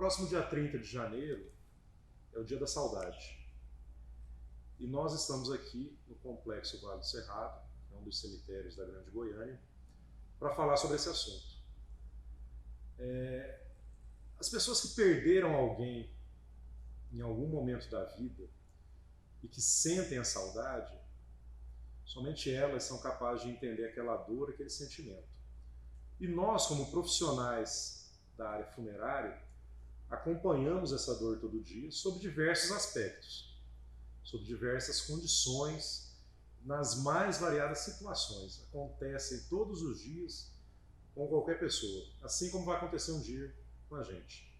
próximo dia 30 de janeiro é o Dia da Saudade. E nós estamos aqui no Complexo Vale do Cerrado, que é um dos cemitérios da Grande Goiânia, para falar sobre esse assunto. As pessoas que perderam alguém em algum momento da vida e que sentem a saudade, somente elas são capazes de entender aquela dor, aquele sentimento. E nós, como profissionais da área funerária, acompanhamos essa dor todo dia sob diversos aspectos, sob diversas condições, nas mais variadas situações. Acontecem todos os dias com qualquer pessoa, assim como vai acontecer um dia com a gente.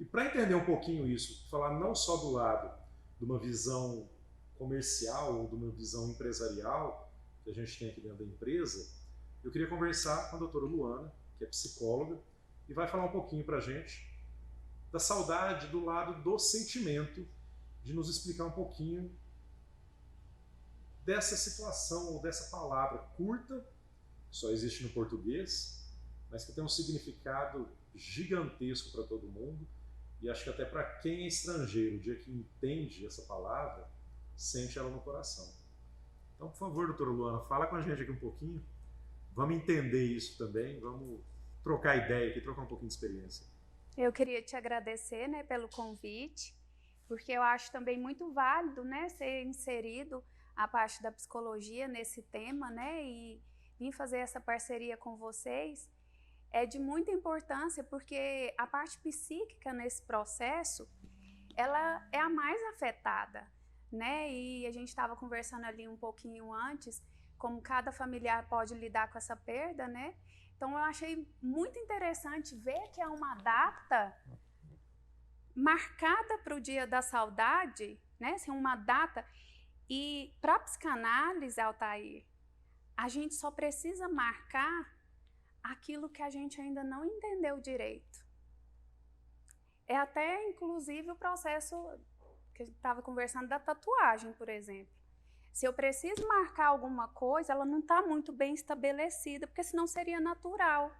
E para entender um pouquinho isso, falar não só do lado de uma visão comercial ou de uma visão empresarial que a gente tem aqui dentro da empresa, eu queria conversar com a doutora Luana, que é psicóloga, e vai falar um pouquinho para a gente da saudade do lado do sentimento, de nos explicar um pouquinho dessa situação ou dessa palavra curta, que só existe no português, mas que tem um significado gigantesco para todo mundo, e acho que até para quem é estrangeiro, o dia que entende essa palavra, sente ela no coração. Então, por favor, doutora Luana, fala com a gente aqui um pouquinho, vamos entender isso também, vamos trocar ideia aqui, trocar um pouquinho de experiência. Eu queria te agradecer, né, pelo convite, porque eu acho também muito válido, né, ser inserido a parte da psicologia nesse tema, né, e vir fazer essa parceria com vocês é de muita importância, porque a parte psíquica nesse processo, ela é a mais afetada, né, e a gente estava conversando ali um pouquinho antes, como cada familiar pode lidar com essa perda, né. Então eu achei muito interessante ver que é uma data marcada para o Dia da Saudade, né? Assim, uma data. E para a psicanálise, Altair, a gente só precisa marcar aquilo que a gente ainda não entendeu direito. É até, inclusive, o processo que a gente estava conversando da tatuagem, por exemplo. Se eu preciso marcar alguma coisa, ela não está muito bem estabelecida, porque senão seria natural.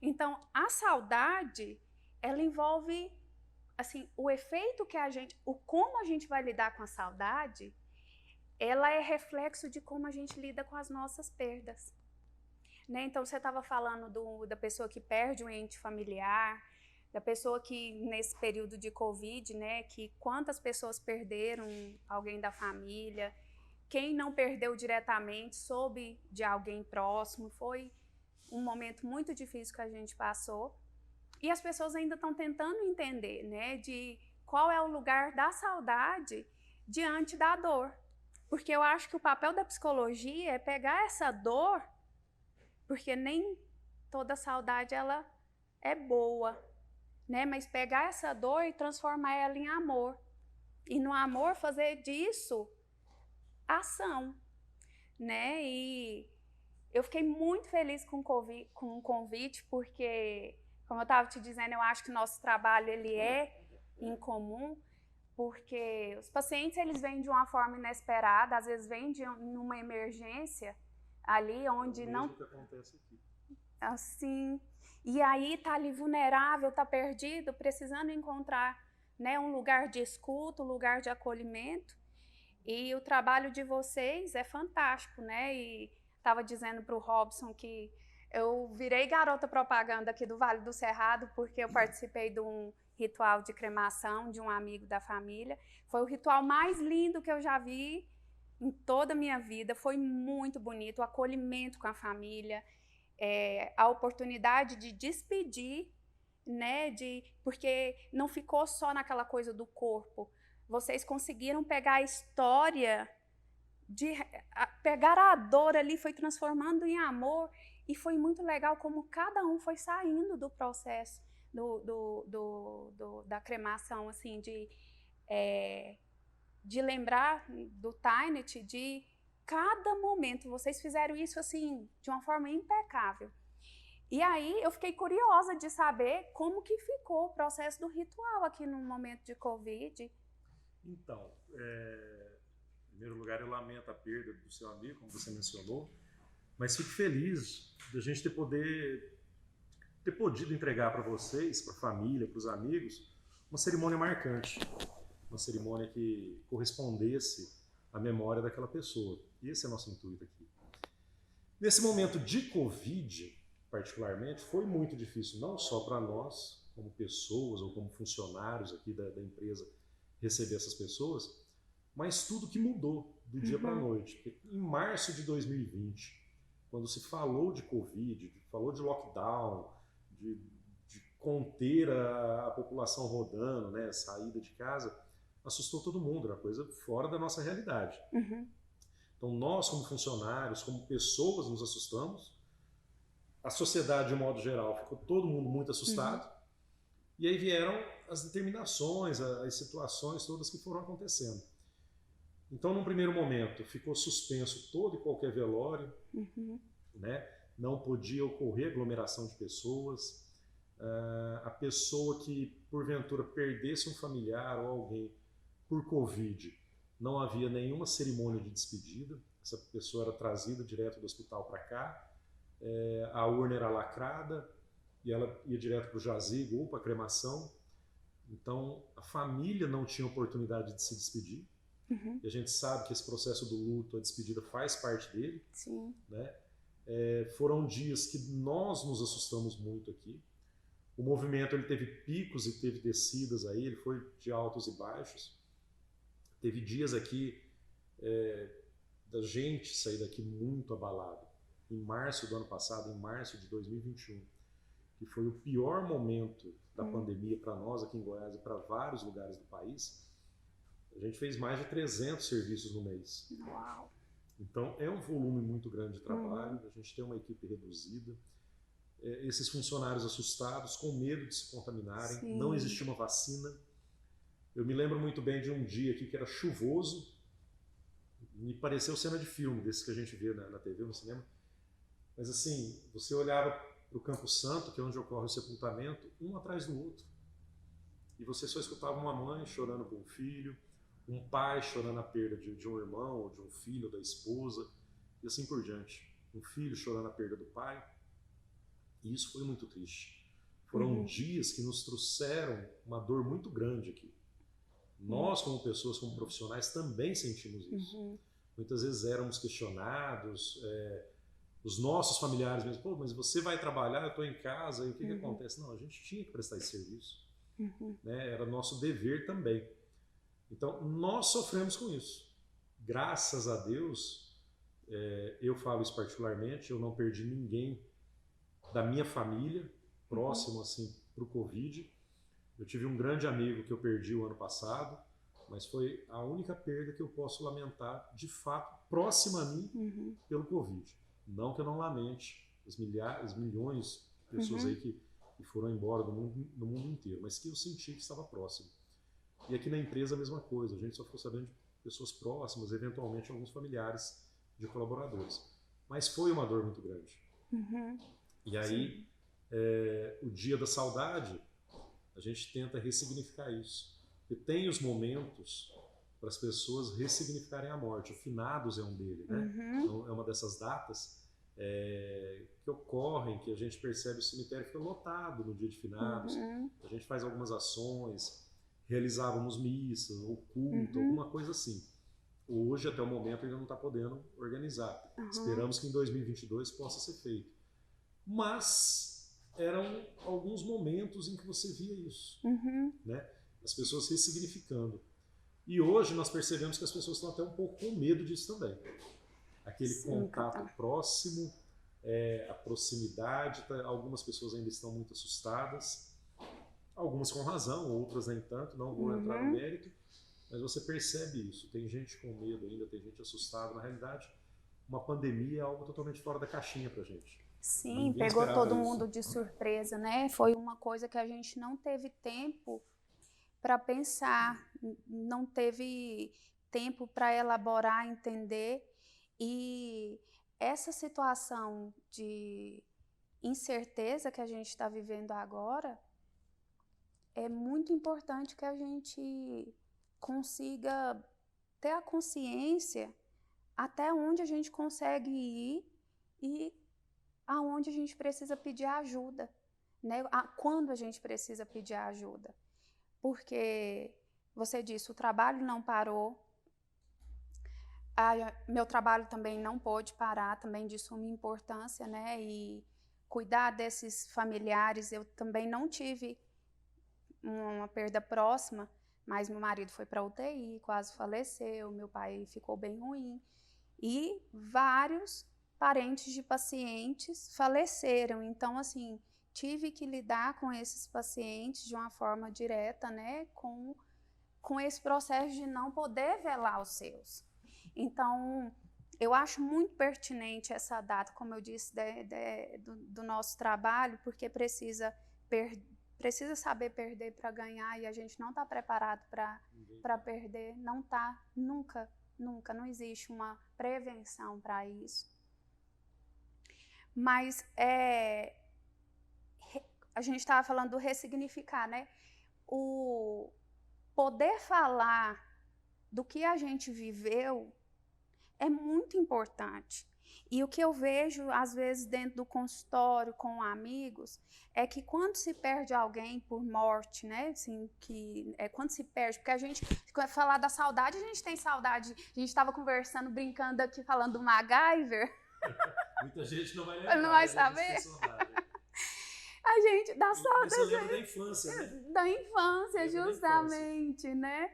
Então, a saudade, ela envolve, assim, o efeito que a gente, o como a gente vai lidar com a saudade, ela é reflexo de como a gente lida com as nossas perdas. Né? Então, você estava falando da pessoa que perde um ente familiar, da pessoa que, nesse período de Covid, né, que quantas pessoas perderam alguém da família, quem não perdeu diretamente soube de alguém próximo, foi um momento muito difícil que a gente passou. E as pessoas ainda estão tentando entender, né, de qual é o lugar da saudade diante da dor. Porque eu acho que o papel da psicologia é pegar essa dor, porque nem toda saudade ela é boa, né, mas pegar essa dor e transformar ela em amor. E no amor fazer disso ação, né? E eu fiquei muito feliz com o convite, porque, como eu estava te dizendo, eu acho que o nosso trabalho ele é em comum, porque os pacientes eles vêm de uma forma inesperada, às vezes vêm numa emergência ali onde é o não... mesmo que acontece aqui. Assim, e aí tá ali vulnerável, tá perdido, precisando encontrar, né, um lugar de escuta, um lugar de acolhimento. E o trabalho de vocês é fantástico, né? E estava dizendo para o Robson que eu virei garota propaganda aqui do Vale do Cerrado porque eu participei de um ritual de cremação de um amigo da família. Foi o ritual mais lindo que eu já vi em toda a minha vida. Foi muito bonito, o acolhimento com a família, a oportunidade de despedir, né? Porque não ficou só naquela coisa do corpo. Vocês conseguiram pegar a história, pegar a dor ali, foi transformando em amor, e foi muito legal como cada um foi saindo do processo da cremação, assim, de lembrar do Tainet, de cada momento. Vocês fizeram isso assim de uma forma impecável. E aí eu fiquei curiosa de saber como que ficou o processo do ritual aqui no momento de Covid. Então, em primeiro lugar, eu lamento a perda do seu amigo, como você mencionou, mas fico feliz de a gente ter poder ter podido entregar para vocês, para a família, para os amigos, uma cerimônia marcante, uma cerimônia que correspondesse à memória daquela pessoa. E esse é o nosso intuito aqui. Nesse momento de Covid, particularmente, foi muito difícil, não só para nós, como pessoas ou como funcionários aqui da empresa, receber essas pessoas, mas tudo que mudou do dia para a noite. Porque em março de 2020, quando se falou de Covid, falou de lockdown, de conter a população rodando, né, saída de casa, assustou todo mundo, era coisa fora da nossa realidade. Então nós, como funcionários, como pessoas, nos assustamos, a sociedade, de modo geral, ficou todo mundo muito assustado, e aí vieram as determinações, as situações todas que foram acontecendo. Então, num primeiro momento, ficou suspenso todo e qualquer velório, né? Não podia ocorrer aglomeração de pessoas. A pessoa que, porventura, perdesse um familiar ou alguém por Covid, não havia nenhuma cerimônia de despedida. Essa pessoa era trazida direto do hospital para cá, a urna era lacrada e ela ia direto para o jazigo ou para a cremação. Então, a família não tinha oportunidade de se despedir. E a gente sabe que esse processo do luto, a despedida faz parte dele. Sim. Né? Foram dias que nós nos assustamos muito aqui. O movimento ele teve picos e teve descidas aí, ele foi de altos e baixos. Teve dias aqui da gente sair daqui muito abalado. Em março do ano passado, em março de 2021, que foi o pior momento da pandemia para nós aqui em Goiás e para vários lugares do país, a gente fez mais de 300 serviços no mês. Uau. Então é um volume muito grande de trabalho, a gente tem uma equipe reduzida, esses funcionários assustados, com medo de se contaminarem, Sim. Não existia uma vacina. Eu me lembro muito bem de um dia aqui que era chuvoso, me pareceu cena de filme, desses que a gente vê na TV, no cinema, mas assim, você olhava para o Campo Santo, que é onde ocorre o sepultamento, um atrás do outro, e você só escutava uma mãe chorando por um filho, um pai chorando a perda de um irmão, ou de um filho, ou da esposa, e assim por diante. Um filho chorando a perda do pai. E isso foi muito triste. Foram dias que nos trouxeram uma dor muito grande aqui. Nós, como pessoas, como profissionais, também sentimos isso. Muitas vezes éramos questionados, os nossos familiares mesmo, pô, mas você vai trabalhar, eu estou em casa, e o que acontece? Não, a gente tinha que prestar esse serviço. Né? Era nosso dever também. Então, nós sofremos com isso. Graças a Deus, eu falo isso particularmente, eu não perdi ninguém da minha família, próximo assim, para o Covid. Eu tive um grande amigo que eu perdi o ano passado, mas foi a única perda que eu posso lamentar, de fato, próxima a mim, pelo Covid. Não que eu não lamente os milhões de pessoas aí que foram embora do mundo inteiro, mas que eu senti que estava próximo. E aqui na empresa a mesma coisa, a gente só ficou sabendo de pessoas próximas, eventualmente alguns familiares de colaboradores. Mas foi uma dor muito grande. E aí, o dia da saudade, a gente tenta ressignificar isso. Porque tem os momentos para as pessoas ressignificarem a morte. O finados é um deles, né? Então, é uma dessas datas que ocorrem, que a gente percebe o cemitério fica lotado no dia de finados. A gente faz algumas ações, realizávamos missa ou culto, alguma coisa assim. Hoje, até o momento, ainda não está podendo organizar. Esperamos que em 2022 possa ser feito. Mas eram alguns momentos em que você via isso, né? As pessoas ressignificando. E hoje nós percebemos que as pessoas estão até um pouco com medo disso também. Aquele contato próximo, a proximidade, algumas pessoas ainda estão muito assustadas. Algumas com razão, outras nem tanto, não vou entrar no mérito, mas você percebe isso. Tem gente com medo ainda, tem gente assustada. Na realidade, uma pandemia é algo totalmente fora da caixinha pra gente. Sim, pegou todo mundo de surpresa, né? Foi uma coisa que a gente não teve tempo para pensar, não teve tempo para elaborar, entender. E essa situação de incerteza que a gente está vivendo agora, é muito importante que a gente consiga ter a consciência até onde a gente consegue ir e aonde a gente precisa pedir ajuda, né? Quando a gente precisa pedir ajuda. Porque você disse, o trabalho não parou, meu trabalho também não pôde parar, também de suma importância, né? E cuidar desses familiares, eu também não tive uma perda próxima, mas meu marido foi para UTI, quase faleceu, meu pai ficou bem ruim. E vários parentes de pacientes faleceram. Então, assim, tive que lidar com esses pacientes de uma forma direta, né? Com esse processo de não poder velar os seus. Então, eu acho muito pertinente essa data, como eu disse, do nosso trabalho, porque precisa saber perder para ganhar e a gente não está preparado para perder, não está, nunca, não existe uma prevenção para isso. Mas a gente estava falando do ressignificar, né? O poder falar do que a gente viveu é muito importante. E o que eu vejo, às vezes, dentro do consultório com amigos, é que quando se perde alguém por morte, né? Assim, quando se perde, porque a gente, quando falar da saudade, a gente tem saudade. A gente estava conversando, brincando aqui, falando do MacGyver. Muita gente não vai lembrar. Não vai saber. A gente dá saudade. Você lembra da infância, né? Da infância, justamente, né?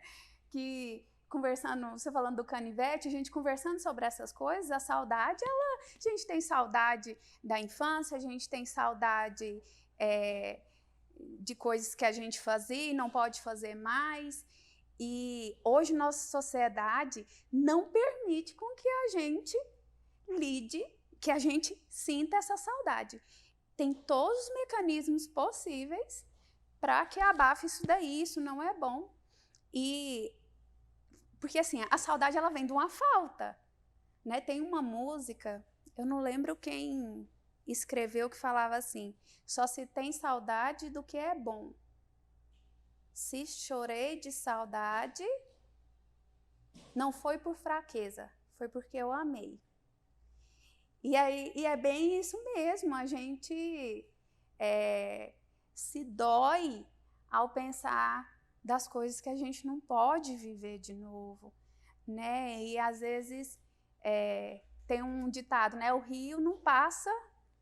Que conversando, você falando do canivete, a gente conversando sobre essas coisas, a saudade, a gente tem saudade da infância, a gente tem saudade de coisas que a gente fazia e não pode fazer mais. E hoje nossa sociedade não permite com que a gente lide, que a gente sinta essa saudade. Tem todos os mecanismos possíveis para que abafe isso daí, isso não é bom. Porque assim, a saudade ela vem de uma falta, né? Tem uma música, eu não lembro quem escreveu, que falava assim: só se tem saudade do que é bom. Se chorei de saudade, não foi por fraqueza, foi porque eu amei. E é bem isso mesmo, a gente se dói ao pensar das coisas que a gente não pode viver de novo, né? E às vezes tem um ditado, né? O rio não passa,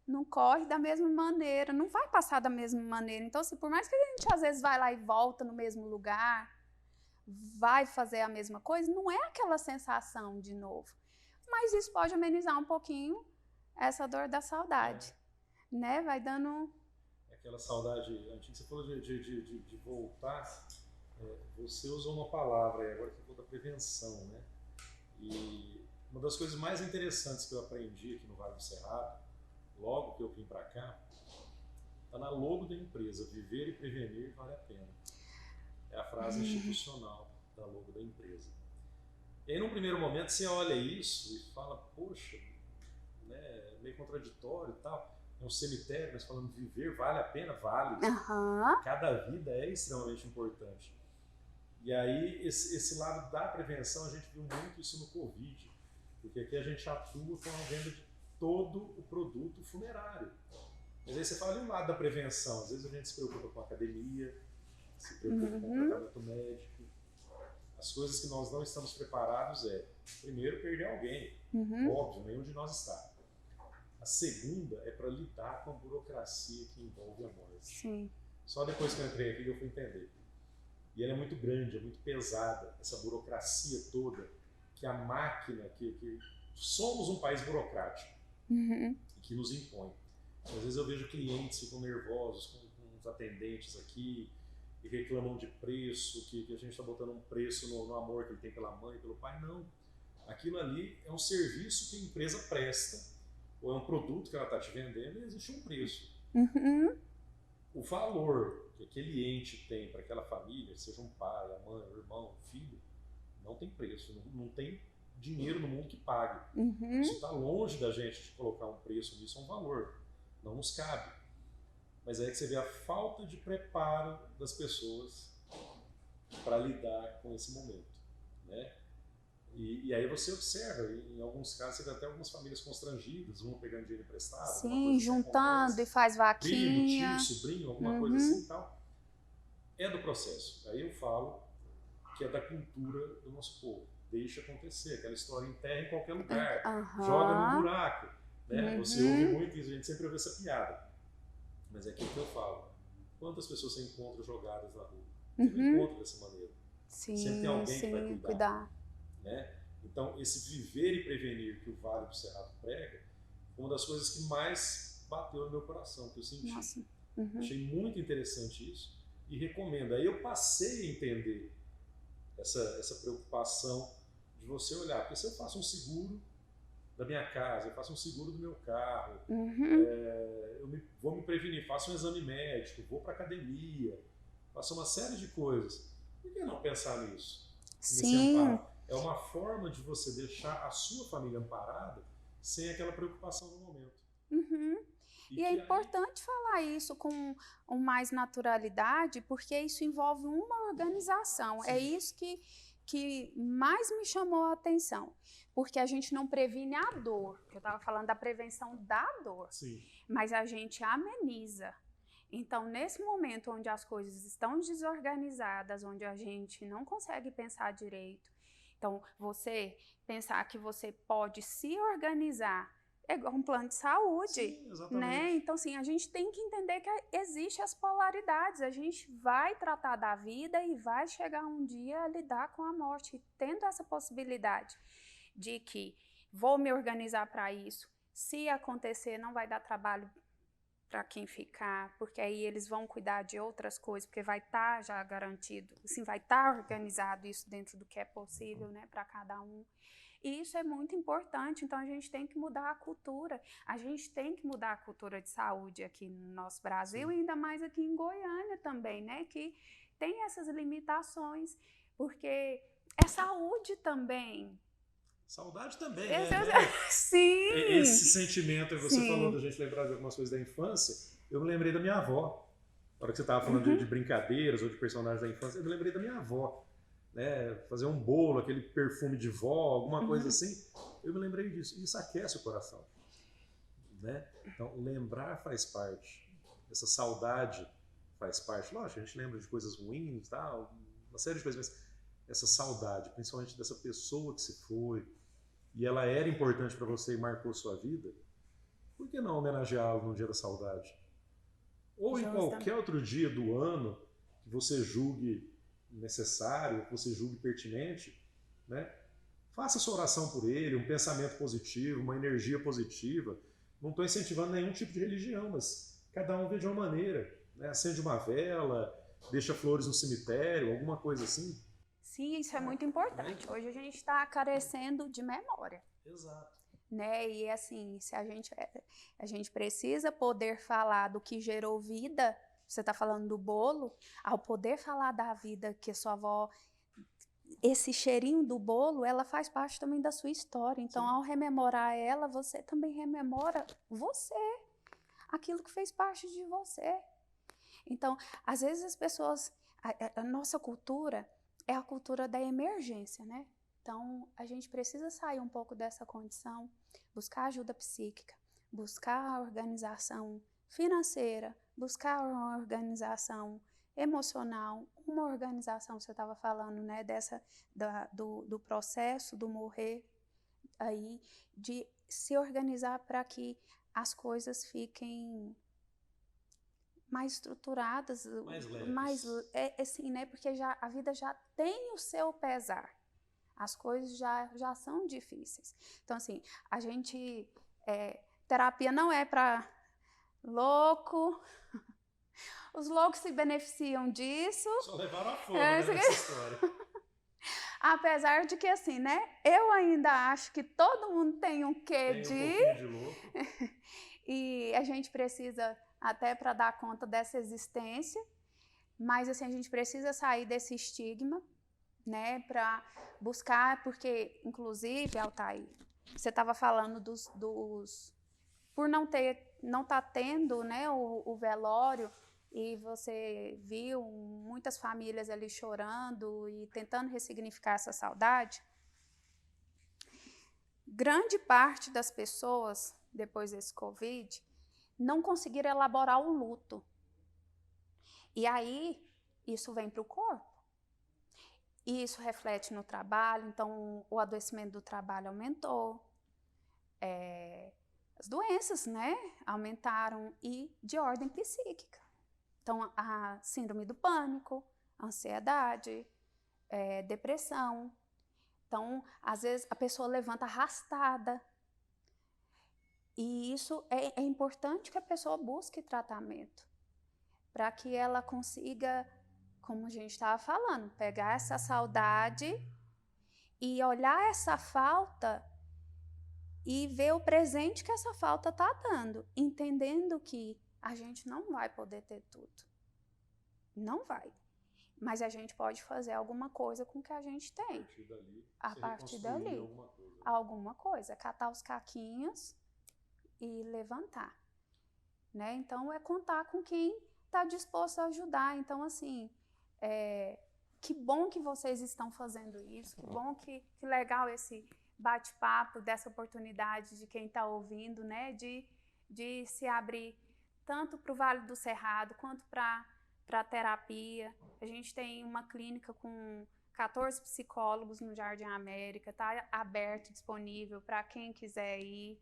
não corre da mesma maneira, não vai passar da mesma maneira. Então, assim, por mais que a gente às vezes vai lá e volta no mesmo lugar, vai fazer a mesma coisa, não é aquela sensação de novo. Mas isso pode amenizar um pouquinho essa dor da saudade, né? Vai dando... Aquela saudade antiga, você falou de voltar, você usou uma palavra aí agora que falou da prevenção, né? E uma das coisas mais interessantes que eu aprendi aqui no Vale do Cerrado, logo que eu vim para cá, está na logo da empresa: viver e prevenir vale a pena. É a frase institucional da logo da empresa. E aí, num primeiro momento, você olha isso e fala, poxa, né, meio contraditório e tal. É um cemitério, mas falando viver vale a pena, vale. Cada vida é extremamente importante. E aí, esse lado da prevenção, a gente viu muito isso no Covid, porque aqui a gente atua com a venda de todo o produto funerário. Mas aí você fala de um lado da prevenção, às vezes a gente se preocupa com a academia, se preocupa com o tratamento médico. As coisas que nós não estamos preparados primeiro, perder alguém. Óbvio, nenhum de nós está. A segunda é para lidar com a burocracia que envolve a morte. Sim. Só depois que eu entrei aqui que eu fui entender. E ela é muito grande, é muito pesada, essa burocracia toda, que a máquina, que somos um país burocrático, e que nos impõe. Às vezes eu vejo clientes ficam nervosos com os atendentes aqui, e reclamam de preço, que a gente está botando um preço no amor que ele tem pela mãe, pelo pai. Não. Aquilo ali é um serviço que a empresa presta, ou é um produto que ela está te vendendo, e existe um preço. O valor que aquele ente tem para aquela família, seja um pai, a mãe, o irmão, o filho, não tem preço, não tem dinheiro no mundo que pague. Isso está longe da gente de colocar um preço nisso, é um valor, não nos cabe. Mas é que você vê a falta de preparo das pessoas para lidar com esse momento, né? E aí você observa, em alguns casos você vê até algumas famílias constrangidas, uma pegando dinheiro emprestado, alguma Sim, coisa assim juntando e acontece, faz primo, tio, vaquinha. sobrinho, alguma coisa assim Uhum. e tal. É do processo. Aí eu falo que é da cultura do nosso povo. Deixa acontecer, aquela história enterra em qualquer lugar, joga no Aham. buraco. Né? Você ouve Uhum. muito isso, a gente sempre ouve essa piada. Mas é aquilo que eu falo. Quantas pessoas você encontra jogadas na rua? Você não Uhum. encontra dessa maneira. Sempre tem Sim, alguém que vai sim, cuidar. cuidar. Né? Então, esse viver e prevenir que o Vale do Cerrado prega foi uma das coisas que mais bateu no meu coração, que eu senti. Nossa. Uhum. Achei muito interessante isso e recomendo. Aí eu passei a entender essa preocupação de você olhar, porque se eu faço um seguro da minha casa, eu faço um seguro do meu carro, Uhum. vou me prevenir, faço um exame médico, vou para academia, faço uma série de coisas. Por que não pensar nisso? Nesse Sim. amparo? É uma forma de você deixar a sua família amparada sem aquela preocupação no momento. Uhum. E E é que aí, importante falar isso com mais naturalidade, porque isso envolve uma organização. É sim, isso que mais me chamou a atenção. Porque a gente não previne a dor. Eu estava falando da prevenção da dor, sim, mas a gente ameniza. Então, nesse momento onde as coisas estão desorganizadas, onde a gente não consegue pensar direito, então você pensar que você pode se organizar é igual um plano de saúde, sim, né? exatamente. Então, assim, a gente tem que entender que existem as polaridades. A gente vai tratar da vida e vai chegar um dia a lidar com a morte. E tendo essa possibilidade de que vou me organizar para isso, se acontecer, não vai dar trabalho para quem ficar, porque aí eles vão cuidar de outras coisas, porque vai estar já garantido, assim, vai estar organizado isso dentro do que é possível, né, para cada um. E isso é muito importante, então a gente tem que mudar a cultura. A gente tem que mudar a cultura de saúde aqui no nosso Brasil Sim. e ainda mais aqui em Goiânia também, né, que tem essas limitações, porque é saúde também. Saudade também, né? Sim, Esse sentimento que você falou da sim. gente lembrar de algumas coisas da infância, eu me lembrei da minha avó. Na hora que você estava falando de Uhum, brincadeiras ou de personagens da infância, eu me lembrei da minha avó. Né? Fazer um bolo, aquele perfume de vó, alguma coisa uhum. assim. Eu me lembrei disso. Isso aquece o coração. Né? Então, lembrar faz parte. Essa saudade faz parte. Lógico, a gente lembra de coisas ruins, tal, uma série de coisas, mas essa saudade, principalmente dessa pessoa que se foi, e ela era importante para você e marcou sua vida, por que não homenageá-lo no Dia da Saudade? Ou em Justa. qualquer outro dia do ano que você julgue necessário, que você julgue pertinente, né? Faça sua oração por ele, um pensamento positivo, uma energia positiva. Não estou incentivando nenhum tipo de religião, mas cada um vê de uma maneira. Né? Acende uma vela, deixa flores no cemitério, alguma coisa assim. Sim, isso é Né? muito importante. Hoje a gente está carecendo de memória, Exato. né? E assim, se a gente precisa poder falar do que gerou vida. Você está falando do bolo, ao poder falar da vida que a sua avó, esse cheirinho do bolo, ela faz parte também da sua história. Então, Sim. ao rememorar ela, você também rememora você, aquilo que fez parte de você. Então, às vezes as pessoas, a nossa cultura é a cultura da emergência, né? Então, a gente precisa sair um pouco dessa condição, buscar ajuda psíquica, buscar a organização financeira, buscar uma organização emocional, uma organização, você estava falando, né, do processo do morrer aí, de se organizar para que as coisas fiquem mais estruturadas, Mais mais leves. assim, né? Porque já a vida já tem o seu pesar. As coisas já são difíceis. Então, assim, a gente terapia não é para louco. Os loucos se beneficiam disso. Só levaram a fama, É, né, nessa história. apesar de que, assim, né? Eu ainda acho que todo mundo tem um quê Tem um de. pouquinho de louco. E a gente precisa, até para dar conta dessa existência, mas assim, a gente precisa sair desse estigma, né, para buscar, porque, inclusive, Altair, você estava falando por não tá tendo, né, o velório, e você viu muitas famílias ali chorando e tentando ressignificar essa saudade. grande parte das pessoas, depois desse Covid, não conseguiram elaborar o luto. E aí, isso vem para o corpo. E isso reflete no trabalho, então o adoecimento do trabalho aumentou, as doenças, né, aumentaram e de ordem psíquica. Então, a síndrome do pânico, ansiedade, depressão. Então, às vezes, a pessoa levanta arrastada. E isso é importante que a pessoa busque tratamento, para que ela consiga, como a gente estava falando, pegar essa saudade e olhar essa falta e ver o presente que essa falta está dando, entendendo que a gente não vai poder ter tudo. Não vai. Mas a gente pode fazer alguma coisa com o que a gente tem. A partir dali. Alguma coisa. Catar os caquinhos e levantar. Né? Então, é contar com quem está disposto a ajudar. Então, assim, que bom que vocês estão fazendo isso. Que bom, que legal esse bate-papo, dessa oportunidade de quem está ouvindo, né? De se abrir tanto para o Vale do Cerrado quanto para a terapia. A gente tem uma clínica com 14 psicólogos no Jardim América, está aberto, disponível para quem quiser ir,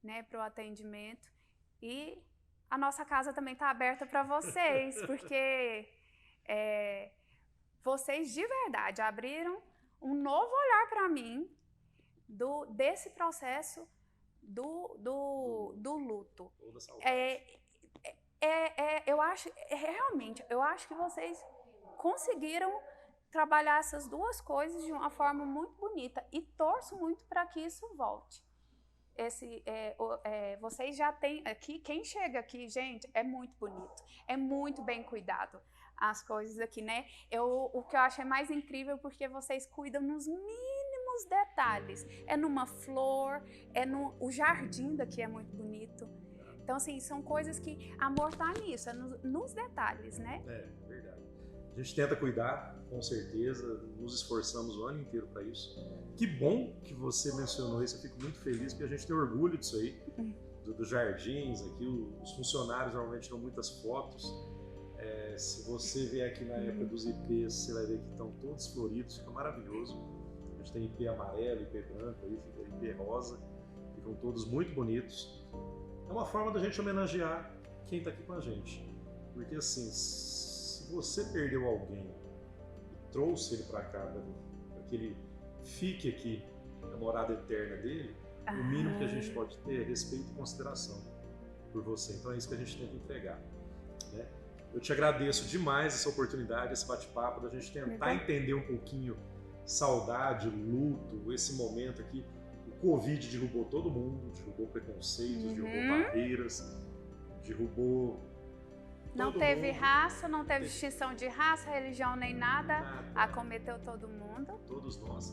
né, para o atendimento. E a nossa casa também está aberta para vocês, porque vocês de verdade abriram um novo olhar para mim desse processo do luto. Eu acho que vocês conseguiram trabalhar essas duas coisas de uma forma muito bonita e torço muito para que isso volte. Vocês já têm aqui, quem chega aqui, gente, é muito bonito, é muito bem cuidado as coisas aqui, né? O que eu acho mais incrível porque vocês cuidam nos mínimos detalhes. É numa flor, o jardim daqui é muito bonito. Então, assim, são coisas que amor tá nisso, nos detalhes, né? É verdade. A gente tenta cuidar, com certeza, nos esforçamos o ano inteiro para isso. Que bom que você mencionou isso, eu fico muito feliz, porque a gente tem orgulho disso aí, dos jardins aqui, os funcionários normalmente tiram muitas fotos. Se você vier aqui na época dos IPs, você vai ver que estão todos floridos, fica maravilhoso. A gente tem IP amarelo, IP branco, aí fica IP rosa, ficam todos muito bonitos. É uma forma da gente homenagear quem está aqui com a gente. Porque assim, se você perdeu alguém e trouxe ele para cá, para que ele fique aqui na morada eterna dele, o mínimo que a gente pode ter é respeito e consideração por você. Então é isso que a gente tem que entregar, né? Eu te agradeço demais essa oportunidade, esse bate-papo, da gente tentar entender um pouquinho saudade, luto, esse momento aqui. O Covid derrubou todo mundo, derrubou preconceitos, derrubou barreiras, derrubou... Não teve raça, não teve distinção de raça, religião, nem nada. Acometeu todo mundo. Todos nós.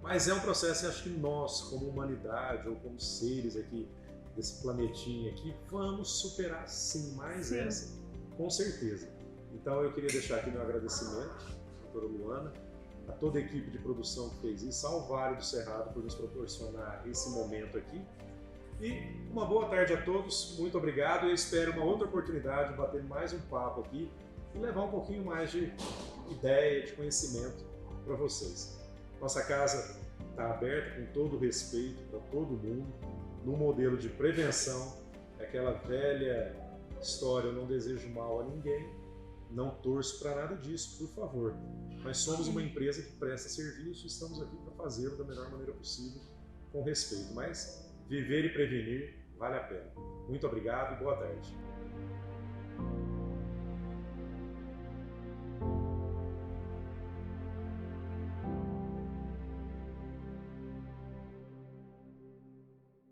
Mas é um processo, acho que nós, como humanidade, ou como seres aqui, desse planetinha aqui, vamos superar sim, mais essa, com certeza. Então eu queria deixar aqui meu agradecimento à doutora Luana, a toda a equipe de produção que fez isso, ao Vale do Cerrado por nos proporcionar esse momento aqui. E uma boa tarde a todos, muito obrigado. Eu espero uma outra oportunidade de bater mais um papo aqui e levar um pouquinho mais de ideia, de conhecimento para vocês. Nossa casa está aberta com todo o respeito para todo mundo, no modelo de prevenção, aquela velha história, eu não desejo mal a ninguém, não torço para nada disso, por favor. Mas somos uma empresa que presta serviço e estamos aqui para fazê-lo da melhor maneira possível, com respeito. Mas viver e prevenir vale a pena. Muito obrigado e boa tarde.